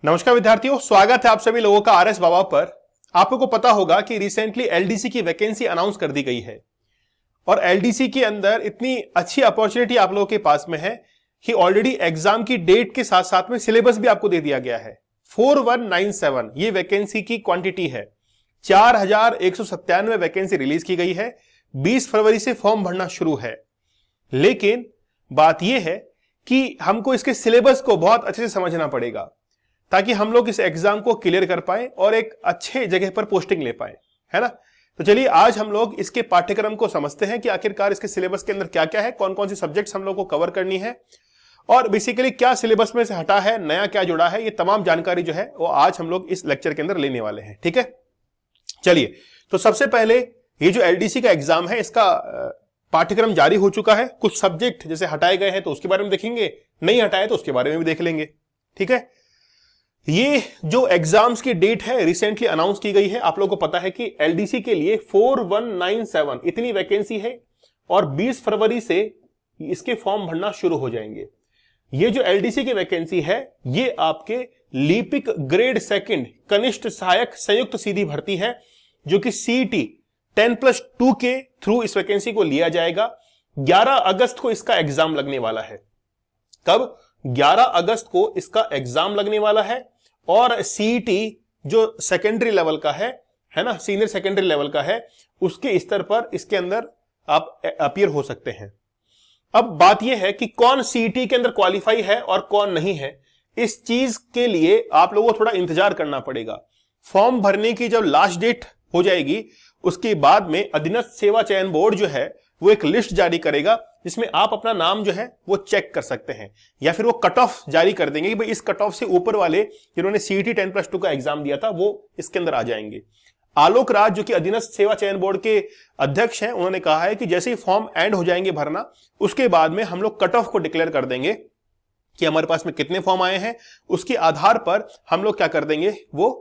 नमस्कार विद्यार्थियों, स्वागत है आप सभी लोगों का आरएस बाबा पर। आप लोगों को पता होगा कि रिसेंटली एलडीसी की वैकेंसी अनाउंस कर दी गई है और एलडीसी के अंदर इतनी अच्छी अपॉर्चुनिटी आप लोगों के पास में है कि ऑलरेडी एग्जाम की डेट के साथ साथ में सिलेबस भी आपको दे दिया गया है। 4197 ये वैकेंसी की क्वांटिटी है। 4197 वैकेंसी रिलीज की गई है। 20 फरवरी से फॉर्म भरना शुरू है। लेकिन बात यह है कि हमको इसके सिलेबस को बहुत अच्छे से समझना पड़ेगा ताकि हम लोग इस एग्जाम को क्लियर कर पाए और एक अच्छे जगह पर पोस्टिंग ले पाए, है ना। तो चलिए आज हम लोग इसके पाठ्यक्रम को समझते हैं कि आखिरकार इसके सिलेबस के अंदर क्या क्या है, कौन कौन सी सब्जेक्ट्स हम लोग को कवर करनी है और बेसिकली क्या सिलेबस में से हटा है, नया क्या जुड़ा है, ये तमाम जानकारी जो है वो आज हम लोग इस लेक्चर के अंदर लेने वाले हैं। ठीक है, चलिए तो सबसे पहले ये जो एलडीसी का एग्जाम है इसका पाठ्यक्रम जारी हो चुका है। कुछ सब्जेक्ट जैसे हटाए गए हैं तो उसके बारे में देखेंगे, नहीं हटाए तो उसके बारे में भी देख लेंगे। ठीक है, ये जो एग्जाम्स की डेट है रिसेंटली अनाउंस की गई है। आप लोगों को पता है कि एलडीसी के लिए 4197 इतनी वैकेंसी है और 20 फरवरी से इसके फॉर्म भरना शुरू हो जाएंगे। ये जो एलडीसी की वैकेंसी है ये आपके लिपिक ग्रेड सेकंड कनिष्ठ सहायक संयुक्त सीधी भर्ती है जो कि सीईटी 10+2 के थ्रू इस वैकेंसी को लिया जाएगा। 11 अगस्त को इसका एग्जाम लगने वाला है। कब? 11 अगस्त को इसका एग्जाम लगने वाला है और सीईटी जो सेकेंडरी लेवल का है ना, सीनियर सेकेंडरी लेवल का है, उसके स्तर पर इसके अंदर आप अपीयर हो सकते हैं। अब बात यह है कि कौन सीईटी के अंदर क्वालिफाई है और कौन नहीं है, इस चीज के लिए आप लोगों को थोड़ा इंतजार करना पड़ेगा। फॉर्म भरने की जब लास्ट डेट हो जाएगी उसके बाद में अधीनस्थ सेवा चयन बोर्ड जो है वो एक लिस्ट जारी करेगा जिसमें आप अपना नाम जो है वो चेक कर सकते हैं या फिर वो कट ऑफ जारी कर देंगे कि भाई इस कट ऑफ से ऊपर वाले जिन्होंने सीईटी 10+2 का एग्जाम दिया था वो इसके अंदर आ जाएंगे। आलोक राज जो कि अधीनस्थ सेवा चयन बोर्ड के अध्यक्ष हैं, उन्होंने कहा है कि जैसे ही फॉर्म एंड हो जाएंगे भरना उसके बाद में हम लोग कट ऑफ को डिक्लेयर कर देंगे कि हमारे पास में कितने फॉर्म आए हैं, उसके आधार पर हम लोग क्या कर देंगे, वो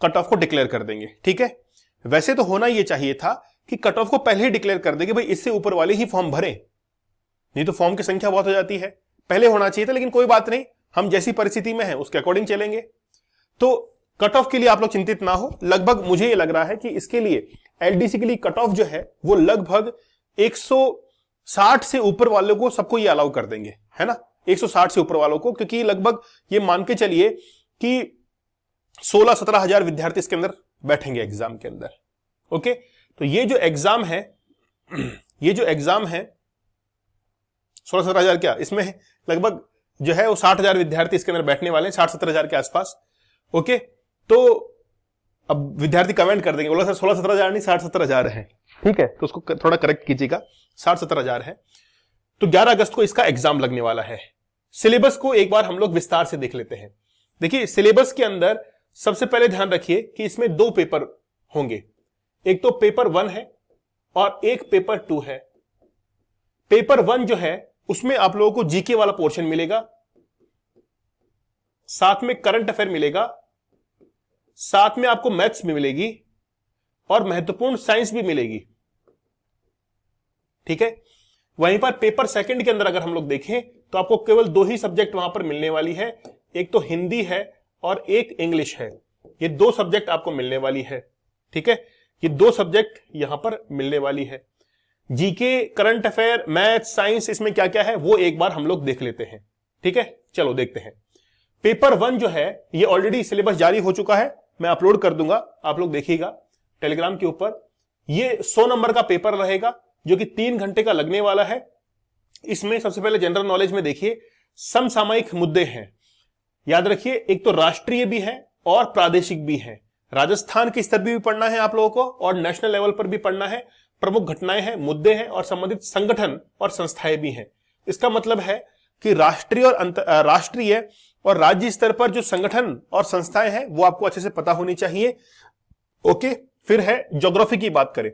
कट ऑफ को डिक्लेयर कर देंगे। ठीक है, वैसे तो होना यह चाहिए था कि कट ऑफ को पहले ही डिक्लेयर कर देंगे, भाई इससे ऊपर वाले ही फॉर्म भरें, नहीं तो फॉर्म की संख्या बहुत हो जाती है। पहले होना चाहिए था, लेकिन कोई बात नहीं, हम जैसी परिस्थिति में हैं उसके अकॉर्डिंग चलेंगे। तो कट ऑफ के लिए आप लोग चिंतित ना हो। लगभग मुझे ये लग रहा है कि इसके लिए एलडीसी के लिए कट ऑफ जो है वो लगभग 160 से ऊपर वालों को सबको ये अलाउ कर देंगे, है ना, 160 से ऊपर वालों को, क्योंकि लगभग ये मान के चलिए कि 16-17 हजार विद्यार्थी इसके अंदर बैठेंगे एग्जाम के अंदर। ओके, तो ये जो एग्जाम है 16-17 हजार, क्या इसमें लगभग जो है वो 60 हजार विद्यार्थी इसके अंदर बैठने वाले हैं, 60-70 हजार के आसपास। ओके, तो अब विद्यार्थी कमेंट कर देंगे, बोला सर 16-17 हजार नहीं 60-70 हजार है। ठीक है, तो उसको थोड़ा करेक्ट कीजिएगा, 60-70 हजार है। तो 11 अगस्त को इसका एग्जाम लगने वाला है। सिलेबस को एक बार हम लोग विस्तार से देख लेते हैं। देखिए, सिलेबस के अंदर सबसे पहले ध्यान रखिए कि इसमें 2 पेपर होंगे, एक तो पेपर 1 है और एक पेपर 2 है। पेपर 1 जो है उसमें आप लोगों को जीके वाला पोर्शन मिलेगा, साथ में करंट अफेयर मिलेगा, साथ में आपको मैथ्स भी मिलेगी और महत्वपूर्ण साइंस भी मिलेगी। ठीक है, वहीं पर पेपर 2 के अंदर अगर हम लोग देखें तो आपको केवल 2 ही सब्जेक्ट वहां पर मिलने वाली है, एक तो हिंदी है और एक इंग्लिश है। ये 2 सब्जेक्ट आपको मिलने वाली है। ठीक है, ये 2 सब्जेक्ट यहां पर मिलने वाली है। GK, current affair, math, science, इसमें क्या क्या है वो एक बार हम लोग देख लेते हैं। ठीक है, चलो देखते हैं। पेपर 1 जो है ये ऑलरेडी सिलेबस जारी हो चुका है, मैं अपलोड कर दूंगा, आप लोग देखिएगा टेलीग्राम के ऊपर। ये 100 नंबर का पेपर रहेगा जो कि 3 घंटे का लगने वाला है। इसमें सबसे पहले जनरल नॉलेज में देखिए समसामयिक मुद्दे हैं, याद रखिए, एक तो राष्ट्रीय भी है और प्रादेशिक भी है। राजस्थान के स्तर भी पढ़ना है आप लोगों को और नेशनल लेवल पर भी पढ़ना है। प्रमुख घटनाएं हैं, मुद्दे हैं और संबंधित संगठन और संस्थाएं भी हैं। इसका मतलब है कि राष्ट्रीय और राज्य स्तर पर जो संगठन और संस्थाएं हैं वो आपको अच्छे से पता होनी चाहिए। ओके, फिर है ज्योग्राफी की बात करें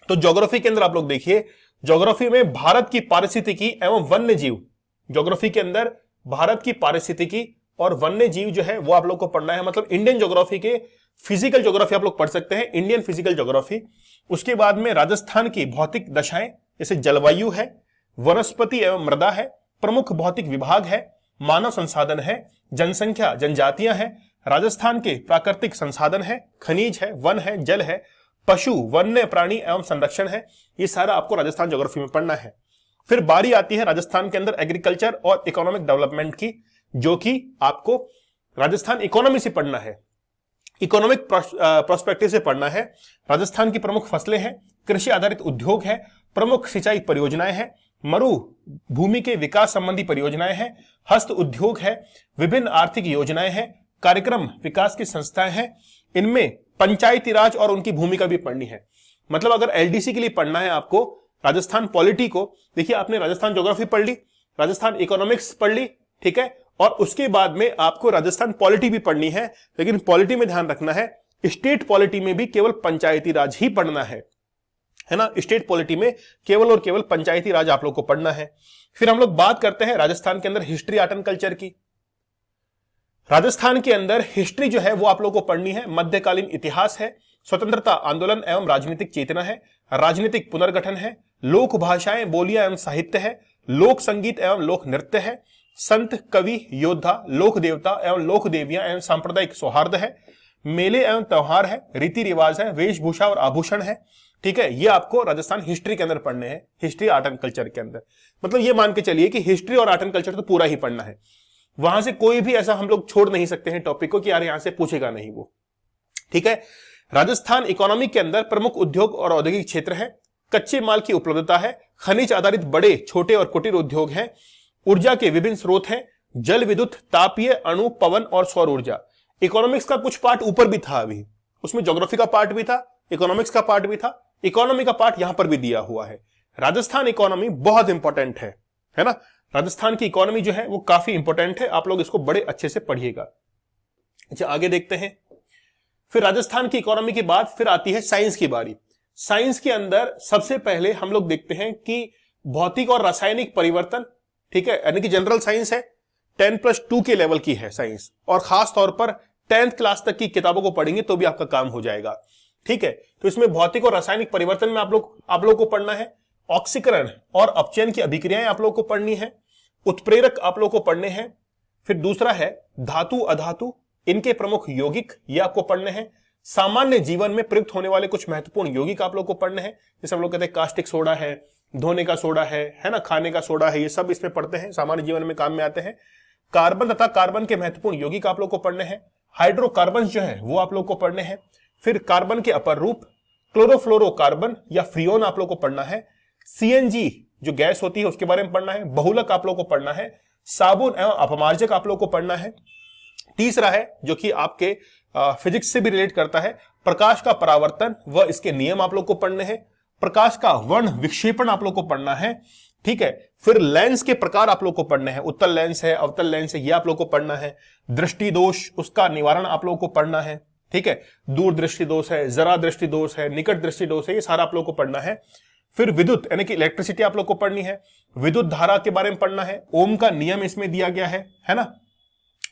तो ज्योग्राफी के अंदर आप लोग देखिए, ज्योग्राफी में भारत की पारिस्थितिकी एवं वन्य जीव, ज्योग्राफी के अंदर भारत की पारिस्थितिकी और वन्य जीव जो है वो आप लोग को पढ़ना है। मतलब इंडियन ज्योग्राफी के फिजिकल ज्योग्राफी आप लोग पढ़ सकते हैं, इंडियन फिजिकल ज्योग्राफी। उसके बाद में राजस्थान की भौतिक दशाएं, जैसे जलवायु है, वनस्पति एवं मृदा है, प्रमुख भौतिक विभाग है, मानव संसाधन है, जनसंख्या जनजातियां हैं, राजस्थान के प्राकृतिक संसाधन है, खनिज है, वन है, जल है, पशु वन्य प्राणी एवं संरक्षण है। ये सारा आपको राजस्थान ज्योग्राफी में पढ़ना है। फिर बारी आती है राजस्थान के अंदर एग्रीकल्चर और इकोनॉमिक डेवलपमेंट की, जो कि आपको राजस्थान इकोनॉमी से पढ़ना है, इकोनॉमिक प्रोस्पेक्टिव से पढ़ना है। राजस्थान की प्रमुख फसलें हैं, कृषि आधारित उद्योग है, प्रमुख सिंचाई परियोजनाएं हैं, मरु भूमि के विकास संबंधी परियोजनाएं हैं, हस्त उद्योग है, विभिन्न आर्थिक योजनाएं हैं, कार्यक्रम विकास की संस्थाएं हैं। इनमें पंचायती राज और उनकी भूमिका भी पढ़नी है। मतलब अगर एलडीसी के लिए पढ़ना है आपको राजस्थान पॉलिटी को, देखिए आपने राजस्थान ज्योग्राफी पढ़ ली, राजस्थान इकोनॉमिक्स पढ़ ली, ठीक है, और उसके बाद में आपको राजस्थान पॉलिटी भी पढ़नी है। लेकिन पॉलिटी में ध्यान रखना है, स्टेट पॉलिटी में भी केवल पंचायती राज ही पढ़ना है ना। स्टेट पॉलिटी में केवल और केवल पंचायती राज आप लोग को पढ़ना है। फिर हम लोग बात करते हैं राजस्थान के अंदर हिस्ट्री, आर्ट एंड कल्चर की। राजस्थान के अंदर हिस्ट्री जो है वो आप लोग को पढ़नी है। मध्यकालीन इतिहास है, स्वतंत्रता आंदोलन एवं राजनीतिक चेतना है, राजनीतिक पुनर्गठन है, लोक भाषाएं, बोलियां एवं साहित्य है, लोक संगीत एवं लोक नृत्य है, संत कवि योद्धा, लोक देवता एवं लोक देवियां एवं सांप्रदायिक सौहार्द है, मेले एवं त्योहार है, रीति रिवाज है, वेशभूषा और आभूषण है। ठीक है, ये आपको राजस्थान हिस्ट्री के अंदर पढ़ने हैं, हिस्ट्री आर्ट एंड कल्चर के अंदर। मतलब ये मान के चलिए कि हिस्ट्री और आर्ट एंड कल्चर तो पूरा ही पढ़ना है, वहां से कोई भी ऐसा हम लोग छोड़ नहीं सकते हैं टॉपिक को कि यार यहां से पूछेगा नहीं वो। ठीक है, राजस्थान इकोनॉमी के अंदर प्रमुख उद्योग और औद्योगिक क्षेत्र है, कच्चे माल की उपलब्धता है, खनिज आधारित बड़े, छोटे और कुटीर उद्योग हैं, ऊर्जा के विभिन्न स्रोत हैं, जल विद्युत, तापीय, अणु, पवन और सौर ऊर्जा। इकोनॉमिक्स का कुछ पार्ट ऊपर भी था, अभी उसमें ज्योग्राफी का पार्ट भी था, इकोनॉमिक्स का पार्ट भी था, इकोनॉमी का पार्ट यहां पर भी दिया हुआ है। राजस्थान इकोनॉमी बहुत इंपॉर्टेंट है ना। राजस्थान की इकोनॉमी जो है वो काफी इंपॉर्टेंट है, आप लोग इसको बड़े अच्छे से पढ़िएगा। अच्छा, आगे देखते हैं। फिर राजस्थान की इकोनॉमी के बाद फिर आती है साइंस की बारी। साइंस के अंदर सबसे पहले हम लोग देखते हैं कि भौतिक और रासायनिक परिवर्तन, ठीक है, यानी कि जनरल साइंस है, 10+2 के लेवल की है साइंस, और खास तौर पर 10th क्लास तक की किताबों को पढ़ेंगे तो भी आपका काम हो जाएगा। ठीक है, तो इसमें भौतिक और रासायनिक परिवर्तन में आप लोग को पढ़ना है, ऑक्सीकरण और अपचयन की अभिक्रियाएं आप लोग को पढ़नी है, उत्प्रेरक आप लोग को पढ़ने हैं। फिर दूसरा है धातु अधातु, इनके प्रमुख यौगिक, ये आपको पढ़ने हैं। सामान्य जीवन में प्रयुक्त होने वाले कुछ महत्वपूर्ण यौगिक आप लोग को पढ़ने हैं, जैसे हम लोग कहते हैं कास्टिक सोडा है, धोने का सोडा है ना, खाने का सोडा है, ये सब इसमें पढ़ते हैं, सामान्य जीवन में काम में आते हैं। कार्बन तथा कार्बन के महत्वपूर्ण यौगिक आप लोग को पढ़ने हैं। हाइड्रोकार्बन जो है वो आप लोग को पढ़ने हैं। फिर कार्बन के अपर रूप, क्लोरोफ्लोरोकार्बन या फ्रियोन आप लोग को पढ़ना है। सीएनजी जो गैस होती है उसके बारे में पढ़ना है। बहुलक आप लोग को पढ़ना है। साबुन एवं अपमार्जक आप लोग को पढ़ना है। तीसरा है जो कि आपके फिजिक्स से भी रिलेट करता है, प्रकाश का परावर्तन व इसके नियम आप लोग को पढ़ने हैं। प्रकाश का वर्ण विक्षेपण आप लोग को पढ़ना है। ठीक है, फिर लेंस के प्रकार आप लोग को पढ़ने हैं, उत्तल लेंस है, अवतल लेंस है, ये आप लोग को पढ़ना है। दृष्टि दोष, उसका निवारण आप लोग को पढ़ना है। ठीक है, दूर दृष्टि दोष है, जरा दृष्टि दोष है, निकट दृष्टि दोष है, ये सारा आप लोग को पढ़ना है। फिर विद्युत यानी कि इलेक्ट्रिसिटी आप लोग को पढ़नी है, विद्युत धारा के बारे में पढ़ना है, ओम का नियम इसमें दिया गया है ना,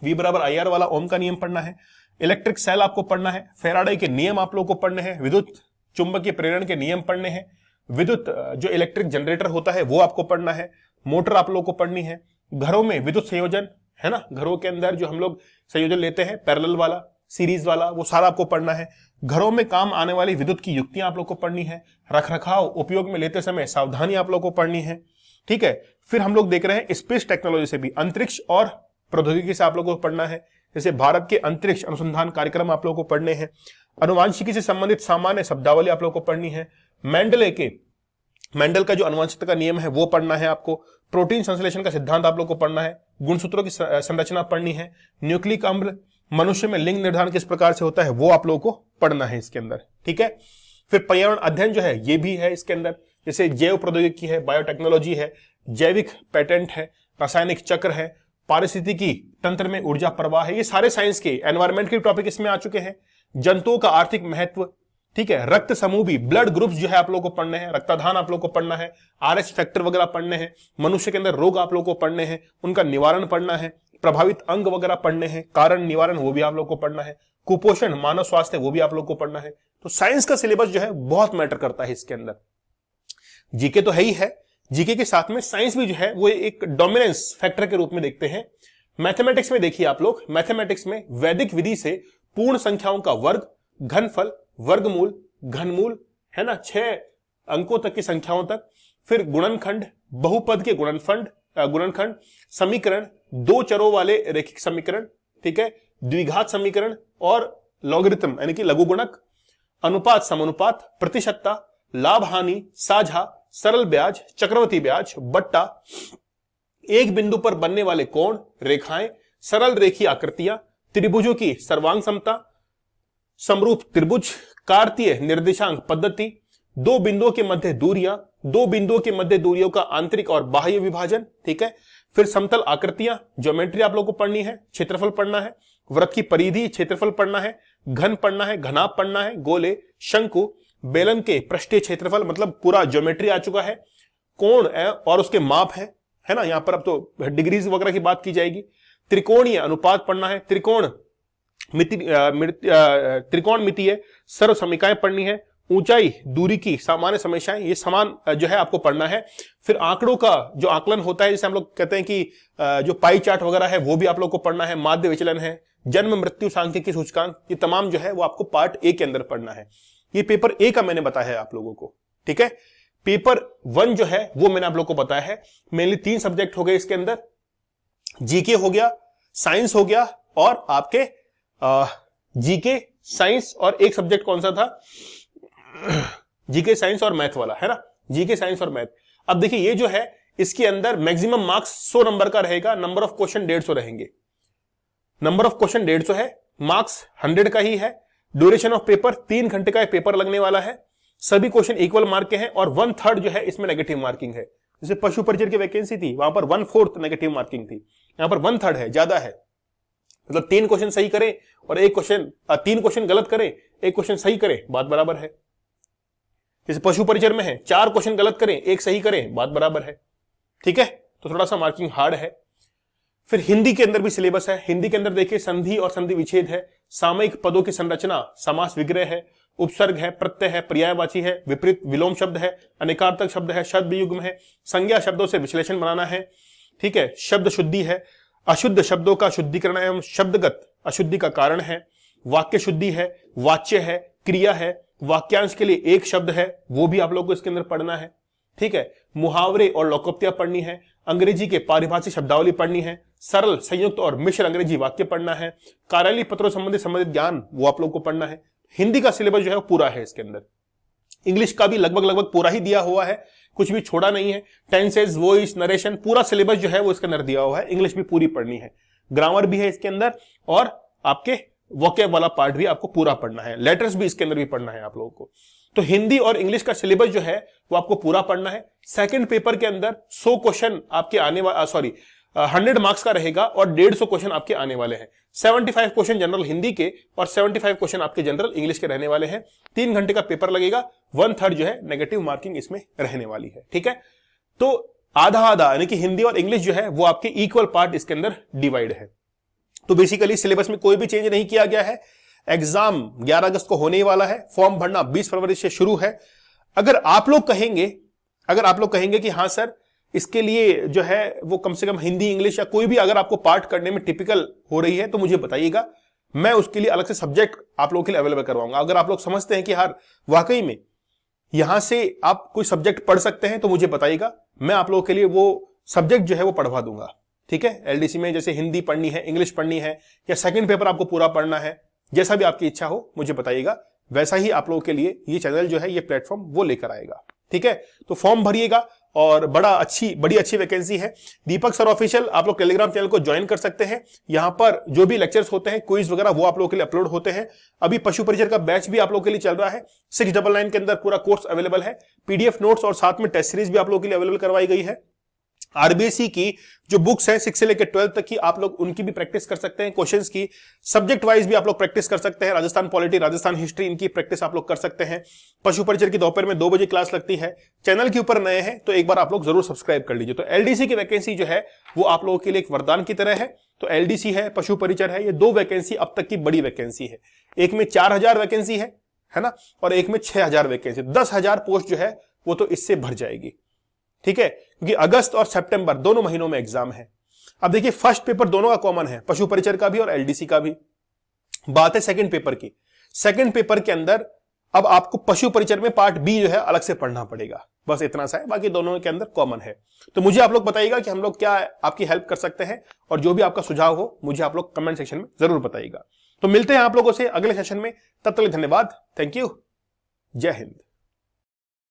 V बराबर IR वाला ओम का नियम पढ़ना है। इलेक्ट्रिक सेल आपको पढ़ना है, फैराडे के नियम आप लोग को पढ़ने हैं, विद्युत चुंबकीय प्रेरण के नियम पढ़ने हैं, विद्युत जो इलेक्ट्रिक जनरेटर होता है वो आपको पढ़ना है, मोटर आप लोग को पढ़नी है। घरों में विद्युत संयोजन है ना, घरों के अंदर जो हम लोग संयोजन लेते हैं, पैरेलल वाला, सीरीज वाला, वो सारा आपको पढ़ना है। घरों में काम आने वाली विद्युत की युक्तियां आप लोग को पढ़नी है। रखरखाव, उपयोग में लेते समय सावधानी आप लोग को पढ़नी है। ठीक है, फिर हम लोग देख रहे हैं स्पेस टेक्नोलॉजी से भी, अंतरिक्ष और प्रौद्योगिकी से आप लोगों को पढ़ना है, जैसे भारत के अंतरिक्ष अनुसंधान कार्यक्रम आप लोगों को पढ़ने हैं। अनुवांशिकी से संबंधित सामान्य शब्दावली आप लोगों को पढ़नी है। मेंडल का जो अनुवांशिकता का नियम है वो पढ़ना है आपको। प्रोटीन संश्लेषण का सिद्धांत आप लोग को पढ़ना है। गुणसूत्रों की संरचना पढ़नी है। न्यूक्लिक अम्ल, मनुष्य में लिंग निर्धारण किस प्रकार से होता है वो आप लोगों को पढ़ना है इसके अंदर। ठीक है, फिर पर्यावरण अध्ययन जो है ये भी है इसके अंदर, जैसे जैव प्रौद्योगिकी है, बायोटेक्नोलॉजी है, जैविक पेटेंट है, रासायनिक चक्र है, पारिस्थितिकी तंत्र में ऊर्जा प्रवाह है, ये सारे साइंस के, एनवायरमेंट के टॉपिक इसमें आ चुके हैं। जंतुओं का आर्थिक महत्व, ठीक है, रक्त समूह भी, ब्लड ग्रुप्स जो है आप लोगों को पढ़ने हैं, रक्तदान आप लोगों को पढ़ना है, RH फैक्टर वगैरह पढ़ने हैं, मनुष्य के अंदर रोग आप लोगों को पढ़ने हैं, उनका निवारण पढ़ना है, प्रभावित अंग वगैरह पढ़ने हैं, कारण निवारण वो भी आप लोग को पढ़ना है, कुपोषण, मानव स्वास्थ्य वो भी आप लोग को पढ़ना है। तो साइंस का सिलेबस जो है बहुत मैटर करता है इसके अंदर। जीके तो है ही है, जीके के साथ में साइंस भी जो है वो एक डोमिनेंस फैक्टर के रूप में देखते हैं। मैथमेटिक्स में देखिए आप लोग, मैथमेटिक्स में वैदिक विधि से पूर्ण संख्याओं का वर्ग, घनफल, वर्गमूल, घनमूल, है ना, 6 अंकों तक की संख्याओं तक, फिर गुणनखंड, बहुपद के गुणनखंड, समीकरण, 2 चरों वाले रैखिक समीकरण, ठीक है, द्विघात समीकरण और लॉगरिथम यानी कि लघुगुणक, अनुपात समानुपात, प्रतिशतता, लाभ हानि, साझा, सरल ब्याज, चक्रवृद्धि ब्याज, बट्टा, एक बिंदु पर बनने वाले कोण, रेखाएं, सरल रेखीय आकृतियां, त्रिभुजों की सर्वांग समता, समरूप त्रिभुज, कार्तीय निर्देशांक पद्धति, 2 बिंदुओं के मध्य दूरियां, 2 बिंदुओं के मध्य दूरियों का आंतरिक और बाह्य विभाजन, ठीक है, फिर समतल आकृतियां, ज्योमेट्री आप लोगों को पढ़नी है, क्षेत्रफल पढ़ना है, वृत्त की परिधि क्षेत्रफल पढ़ना है, घन पढ़ना है, घनाभ पढ़ना है, गोले, शंकु, बेलन के पृष्ठीय क्षेत्रफल, मतलब पूरा ज्योमेट्री आ चुका है, कोण और उसके माप है ना, यहां पर अब तो डिग्रीज वगैरह की बात की जाएगी, त्रिकोणीय अनुपात पढ़ना है, त्रिकोण मितीय सर्व समीकरण पढ़नी है, ऊंचाई दूरी की सामान्य समस्याएं, ये समान जो है आपको पढ़ना है। फिर आंकड़ों का जो आकलन होता है, जैसे हम लोग कहते हैं कि जो पाई चार्ट वगैरह है वो भी आप लोग को पढ़ना है, माध्य विचलन है, जन्म मृत्यु सांख्यिकी सूचकांक, ये तमाम जो है वो आपको पार्ट ए के अंदर पढ़ना है। ये पेपर ए का मैंने बताया है आप लोगों को, ठीक है। पेपर 1 जो है वो मैंने आप लोगों को बताया है, मेनली 3 सब्जेक्ट हो गए इसके अंदर, जीके हो गया, साइंस हो गया और आपके जीके, साइंस और एक सब्जेक्ट कौन सा था, जीके, साइंस और मैथ वाला, है ना, जीके, साइंस और मैथ। अब देखिए ये जो है इसके अंदर मैक्सिमम मार्क्स 100 नंबर का रहेगा, नंबर ऑफ क्वेश्चन 150 रहेंगे, नंबर ऑफ क्वेश्चन 150 है, मार्क्स 100 का ही है, ड्यूरेशन ऑफ पेपर 3 घंटे का पेपर लगने वाला है, सभी क्वेश्चन इक्वल मार्क के हैं और 1/3 जो है इसमें नेगेटिव मार्किंग है। जैसे पशु परिचर की वैकेंसी थी वहां पर 1/4 नेगेटिव मार्किंग थी, यहां पर 1/3 है, ज्यादा है, मतलब 3 क्वेश्चन सही करें और 3 क्वेश्चन गलत करें, 1 क्वेश्चन सही करें, बात बराबर है। जैसे पशु परिचर में है 4 क्वेश्चन गलत करें, 1 सही करें, बात बराबर है, ठीक है, तो थोड़ा सा मार्किंग हार्ड है। फिर हिंदी के अंदर भी सिलेबस है, हिंदी के अंदर देखिए संधि और संधि विच्छेद है, सामयिक पदों की संरचना, समास विग्रह है, उपसर्ग है, प्रत्यय है, पर्यायवाची है, विपरीत विलोम शब्द है, अनेकार्थक शब्द है, शब्द युग्म है, संज्ञा शब्दों से विश्लेषण बनाना है, ठीक है, शब्द शुद्धि है, अशुद्ध शब्दों का शुद्धिकरण एवं शब्दगत अशुद्धि का कारण है, वाक्य शुद्धि है, वाच्य है, क्रिया है, वाक्यांश के लिए एक शब्द है वो भी आप लोग को इसके अंदर पढ़ना है, ठीक है, मुहावरे और लोकोक्तियां पढ़नी है, अंग्रेजी के पारिभाषिक शब्दावली पढ़नी है, सरल, संयुक्त और मिश्र अंग्रेजी वाक्य पढ़ना है, कार्यालय पत्रों संबंधित ज्ञान वो आप लोग को पढ़ना है। हिंदी का सिलेबस जो है वो पूरा है इसके अंदर, इंग्लिश का भी लगभग पूरा ही दिया हुआ है, कुछ भी छोड़ा नहीं है, टेंसेस, वॉइस, नरेशन, पूरा सिलेबस जो है वो इसके अंदर दिया हुआ है, इंग्लिश भी पूरी पढ़नी है, ग्रामर भी है इसके अंदर और आपके वोकैब वाला पार्ट भी आपको पूरा पढ़ना है, लेटर्स भी इसके अंदर भी पढ़ना है आप लोगों को। तो हिंदी और इंग्लिश का सिलेबस जो है वो आपको पूरा पढ़ना है। सेकंड पेपर के अंदर 100 क्वेश्चन आपके 100 मार्क्स का रहेगा और 150 क्वेश्चन आपके आने वाले हैं। 75 क्वेश्चन जनरल हिंदी के और 75 क्वेश्चन आपके जनरल इंग्लिश के रहने वाले हैं। 3 घंटे का पेपर लगेगा, 1/3 जो है नेगेटिव मार्किंग इसमें रहने वाली है, ठीक है। तो आधा आधा यानी कि हिंदी और इंग्लिश जो है वो आपके इक्वल पार्ट इसके अंदर डिवाइड है। तो बेसिकली सिलेबस में कोई भी चेंज नहीं किया गया है। एग्जाम 11 अगस्त को होने वाला है, फॉर्म भरना 20 फरवरी से शुरू है। अगर आप लोग कहेंगे कि हाँ सर इसके लिए जो है वो कम से कम हिंदी, इंग्लिश या कोई भी अगर आपको पार्ट करने में टिपिकल हो रही है तो मुझे बताइएगा, मैं उसके लिए अलग से सब्जेक्ट आप लोगों के लिए अवेलेबल करवाऊंगा। अगर आप लोग समझते हैं कि यार वाकई में यहां से आप कोई सब्जेक्ट पढ़ सकते हैं तो मुझे बताइएगा, मैं आप लोगों के लिए वो सब्जेक्ट जो है वो पढ़वा दूंगा, ठीक है। एलडीसी में जैसे हिंदी पढ़नी है, इंग्लिश पढ़नी है या सेकंड पेपर आपको पूरा पढ़ना है, जैसा भी आपकी इच्छा हो मुझे बताइएगा, वैसा ही आप लोगों के लिए ये चैनल जो है ये प्लेटफॉर्म वो लेकर आएगा, ठीक है। तो फॉर्म भरिएगा और बड़ी अच्छी वैकेंसी है। दीपक सर ऑफिशियल आप लोग टेलीग्राम चैनल को ज्वाइन कर सकते हैं, यहां पर जो भी लेक्चर्स होते हैं, क्विज वगैरह वो आप लोगों के लिए अपलोड होते हैं। अभी पशु परिचर का बैच भी आप लोगों के लिए चल रहा है, 699 के अंदर पूरा कोर्स अवेलेबल है, पीडीएफ नोट्स और साथ में टेस्ट सीरीज भी आप लोगों के लिए अवेलेबल करवाई गई है। आरबीएससी की जो बुक्स है 6 से लेकर 12 तक की, आप लोग उनकी भी प्रैक्टिस कर सकते हैं, क्वेश्चंस की सब्जेक्ट वाइज भी आप लोग प्रैक्टिस कर सकते हैं। राजस्थान पॉलिटी, राजस्थान हिस्ट्री, इनकी प्रैक्टिस आप लोग कर सकते हैं। पशु परिचर की दोपहर में 2 बजे क्लास लगती है। चैनल के ऊपर नए हैं तो एक बार आप लोग जरूर सब्सक्राइब कर लीजिए। तो एलडीसी की वैकेंसी जो है वो आप लोगों के लिए एक वरदान की तरह है। तो एलडीसी है, पशु परिचर है, ये 2 वैकेंसी अब तक की बड़ी वैकेंसी है। एक में 4000 वैकेंसी है ना, और एक में 6000 वैकेंसी, 10,000 पोस्ट जो है वो तो इससे भर जाएगी। ठीक है, क्योंकि अगस्त और सितंबर दोनों महीनों में एग्जाम है। अब देखिए फर्स्ट पेपर दोनों का कॉमन है, पशु परिचर का भी और एलडीसी का भी। बात है सेकंड पेपर की। सेकंड पेपर के अंदर अब आपको पशु परिचर में पार्ट बी जो है अलग से पढ़ना पड़ेगा, बस इतना सा है, बाकी दोनों के अंदर कॉमन है। तो मुझे आप लोग बताइएगा कि हम लोग क्या आपकी हेल्प कर सकते हैं, और जो भी आपका सुझाव हो मुझे आप लोग कमेंट सेक्शन में जरूर बताइएगा। तो मिलते हैं आप लोगों से अगले सेशन में, तब तक धन्यवाद, थैंक यू, जय हिंद।